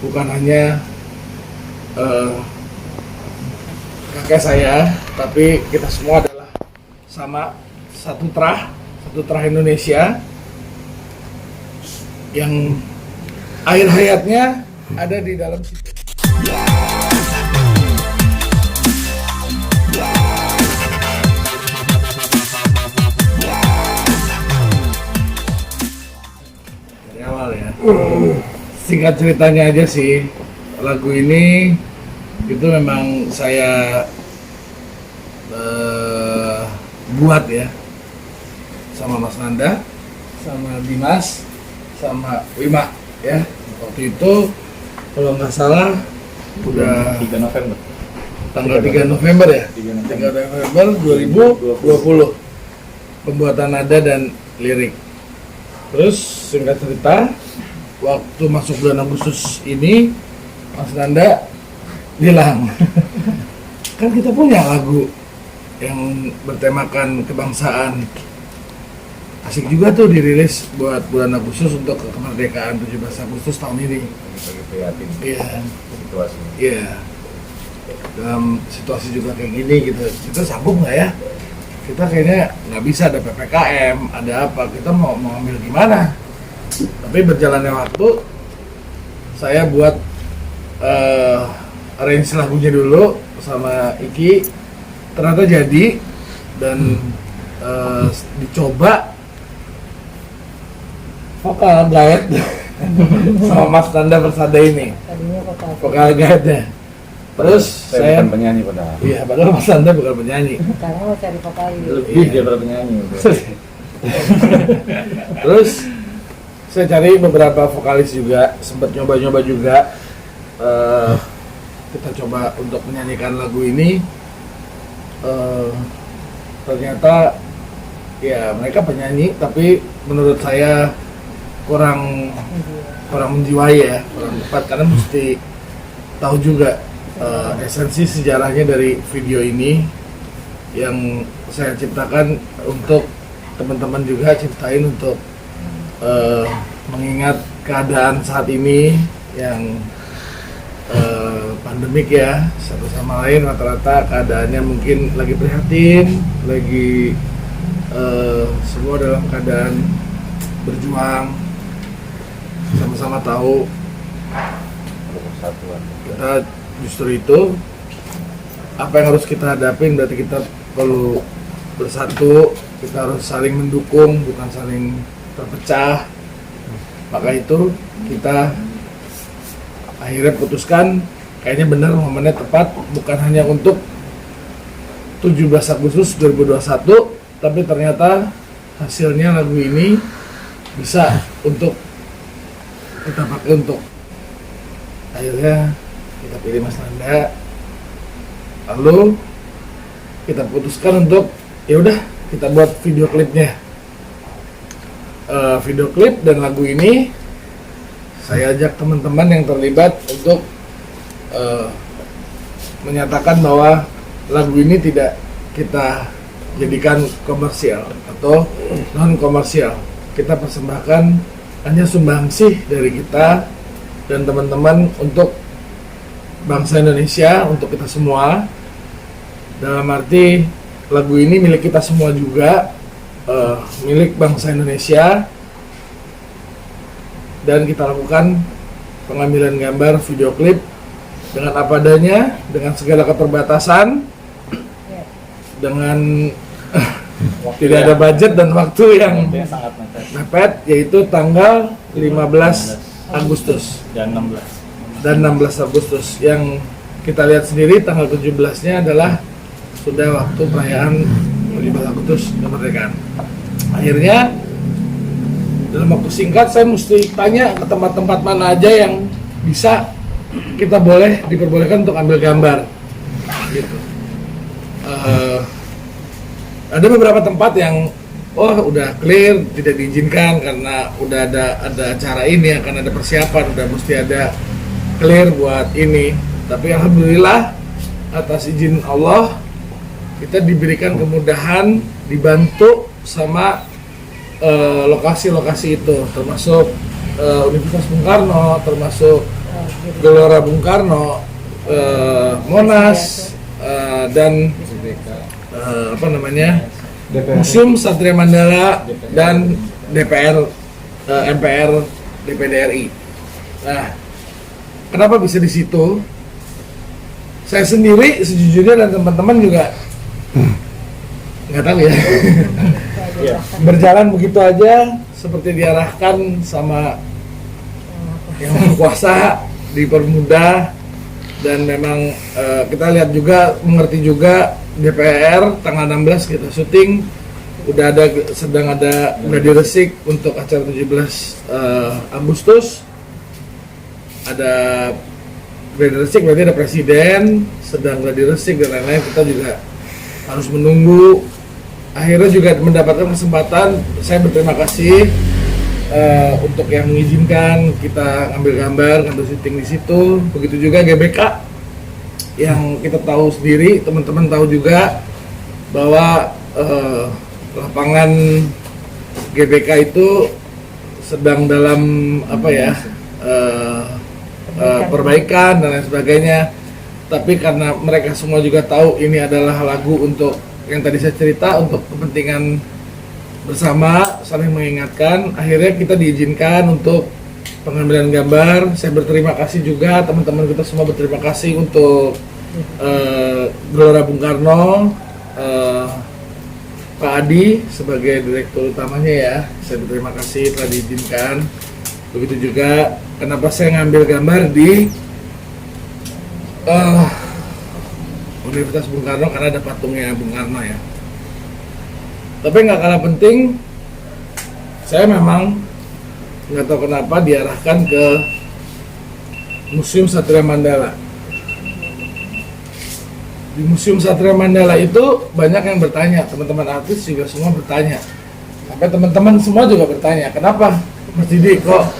bukan hanya kakek saya, tapi kita semua adalah sama satu terah Indonesia yang air hayatnya ada di dalam situ. Dari awal ya. Singkat ceritanya aja sih, lagu ini itu memang saya buat ya sama Mas Nanda, sama Dimas, sama Wima ya. Waktu itu kalau nggak salah udah 3 November. tanggal 3 November ya? 3 November 2020 pembuatan nada dan lirik. Terus singkat cerita, waktu masuk bulan Agustus ini Mas Nanda bilang kan kita punya lagu yang bertemakan kebangsaan, asik juga tuh dirilis buat bulan Agustus untuk kemerdekaan 17 Agustus tahun ini. Prihatin. Iya. Situasi. Iya. Dalam situasi juga kayak gini gitu, kita sanggup nggak ya? Kita kayaknya nggak bisa, ada PPKM, ada apa, kita mau ambil gimana? Tapi berjalannya waktu, saya buat arrange lagunya dulu sama Iki, ternyata jadi dan dicoba vokal guide sama Mas Nanda Persada ini, vokal guide-nya. Terus saya bukan penyanyi padahal. iya, padahal Mas Nanda bukan penyanyi. Sekarang mau cari vokalis. Lebih daripada penyanyi. Terus saya cari beberapa vokalis juga, sempat nyoba-nyoba juga. Kita coba untuk menyanyikan lagu ini. Ternyata ya mereka penyanyi, tapi menurut saya kurang menjiwai ya, kurang tepat, karena mesti tahu juga esensi sejarahnya dari video ini yang saya ciptakan untuk teman-teman juga, ciptain untuk mengingat keadaan saat ini yang pandemik ya, satu sama lain rata-rata keadaannya mungkin lagi prihatin, lagi semua dalam keadaan berjuang, sama-sama tahu Persatuan. kita justru itu apa yang harus kita hadapin, berarti kita perlu bersatu, kita harus saling mendukung, bukan saling terpecah. Maka itu kita akhirnya putuskan kayaknya benar momennya tepat, bukan hanya untuk 17 Agustus 2021, tapi ternyata hasilnya lagu ini bisa untuk kita pakai untuk akhirnya kita pilih Mas Nanda, lalu kita putuskan untuk ya udah kita buat video klipnya. Video klip dan lagu ini saya ajak teman-teman yang terlibat untuk menyatakan bahwa lagu ini tidak kita jadikan komersial atau non komersial. Kita persembahkan hanya sumbangsih dari kita dan teman-teman untuk bangsa Indonesia, untuk kita semua. Dalam arti lagu ini milik kita semua juga, milik bangsa Indonesia, dan kita lakukan pengambilan gambar video klip dengan apa adanya, dengan segala keterbatasan, dengan tidak ada budget dan waktu yang sangat mepet, yaitu tanggal 15 Agustus dan 16. dan 16 Agustus yang kita lihat sendiri. Tanggal 17-nya adalah sudah waktu perayaan 15 Agustus kemerdekaan. Akhirnya dalam waktu singkat saya mesti tanya ke tempat-tempat mana aja yang bisa kita diperbolehkan untuk ambil gambar gitu. Ada beberapa tempat yang udah clear tidak diizinkan karena udah ada acara ini, akan ada persiapan, udah mesti ada clear buat ini. Tapi alhamdulillah atas izin Allah kita diberikan kemudahan, dibantu sama lokasi-lokasi itu, termasuk Universitas Bung Karno, termasuk Gelora Bung Karno, Monas, dan apa namanya, Museum Satria Mandala dan DPR, MPR, DPD RI. Nah, kenapa bisa di situ? Saya sendiri sejujurnya dan teman-teman juga nggak tahu ya. Iya. Berjalan begitu aja seperti diarahkan sama yang berkuasa, dipermudah, dan memang kita lihat juga, mengerti juga DPR tanggal 16 kita syuting, udah sedang ada gladi resik untuk acara 17 Agustus. Ada gladi resik, berarti ada presiden, sedang gladi resik dan lain-lain. Kita juga harus menunggu. Akhirnya juga mendapatkan kesempatan. Saya berterima kasih untuk yang mengizinkan kita ngambil gambar, ngambil syuting di situ. Begitu juga GBK yang kita tahu sendiri, teman-teman tahu juga bahwa lapangan GBK itu sedang dalam apa ya, perbaikan dan lain sebagainya. Tapi karena mereka semua juga tahu ini adalah lagu untuk yang tadi saya cerita, untuk kepentingan bersama, saling mengingatkan, akhirnya kita diizinkan untuk pengambilan gambar. Saya berterima kasih juga, teman-teman kita semua berterima kasih untuk Gelora Bung Karno, Pak Adi sebagai direktur utamanya ya. Saya berterima kasih telah diizinkan. Begitu juga kenapa saya ngambil gambar di Universitas Bung Karno, karena ada patungnya Bung Karno ya. Tapi nggak kalah penting, saya memang nggak tahu kenapa diarahkan ke Museum Satria Mandala. Di Museum Satria Mandala itu banyak yang bertanya, teman-teman artis juga semua bertanya. Sampai teman-teman semua juga bertanya, kenapa Mas Didi kok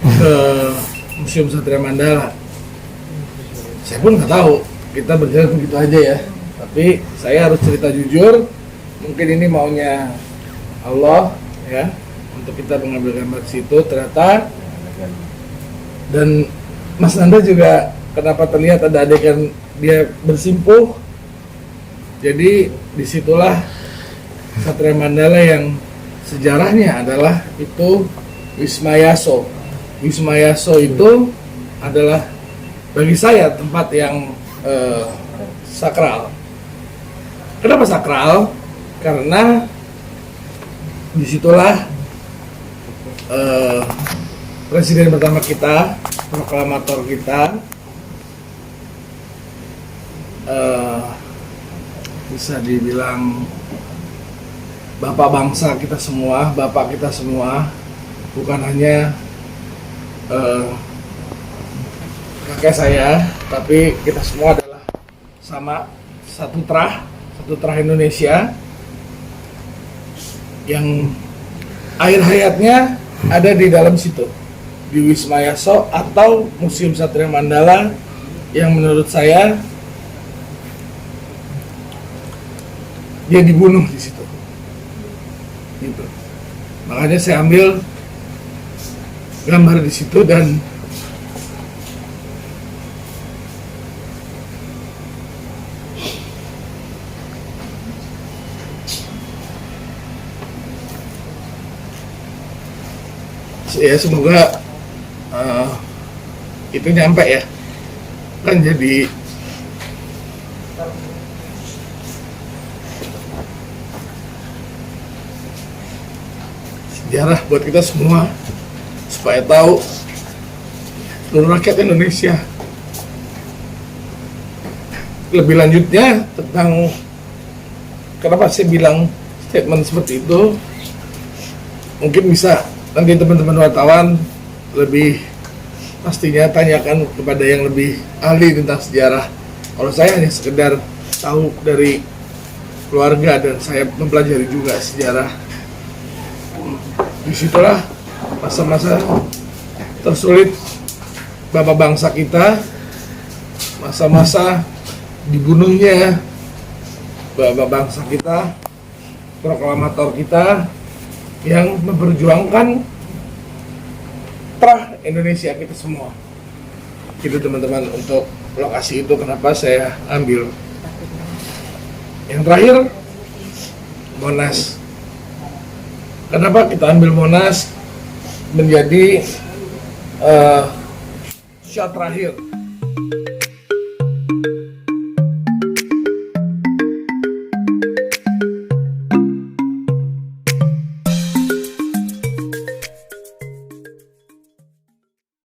ke Museum Satria Mandala? Saya pun nggak tahu, kita berjalan begitu aja ya. Tapi saya harus cerita jujur, mungkin ini maunya Allah ya, untuk kita mengambil gambar di situ ternyata. Dan Mas Nanda juga kenapa terlihat ada adegan dia bersimpuh. Jadi disitulah Satria Mandala yang sejarahnya adalah itu Wisma Yaso. Wisma Yaso itu adalah bagi saya tempat yang sakral. Kenapa sakral? Karena disitulah presiden pertama kita, proklamator kita, bisa dibilang bapak bangsa kita semua, bapak kita semua, bukan hanya kakek saya, tapi kita semua adalah sama satu terah Indonesia yang air hayatnya ada di dalam situ, di Wisma Yaso atau Museum Satria Mandala, yang menurut saya dia dibunuh di situ. Gitu. Makanya saya ambil gambar di situ dan ya semoga itu nyampe ya, kan jadi sejarah buat kita semua supaya tahu seluruh rakyat Indonesia. Lebih lanjutnya tentang kenapa saya bilang statement seperti itu, mungkin bisa nanti teman-teman wartawan lebih pastinya tanyakan kepada yang lebih ahli tentang sejarah. Kalau saya hanya sekedar tahu dari keluarga dan saya mempelajari juga sejarah. Disitulah masa-masa tersulit bapak bangsa kita, masa-masa dibunuhnya bapak bangsa kita, proklamator kita yang memperjuangkan terah Indonesia kita semua. Gitu teman-teman, untuk lokasi itu kenapa saya ambil. Yang terakhir, Monas. Kenapa kita ambil Monas menjadi shot terakhir?